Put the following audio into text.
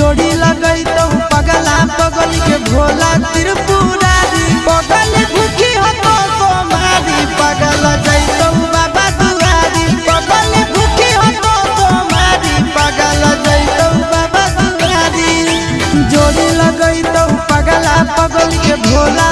जोड़ी लगई तो पगला पगल के भोला त्रिपुरारी पगल भूखी हो तो सोमारी पगल जैतो बाबा दुआरी पगल भूखी हो तो सोमारी पगल जैतो बाबा दुआरी जोड़ी लगई तो पगला पगल के भोला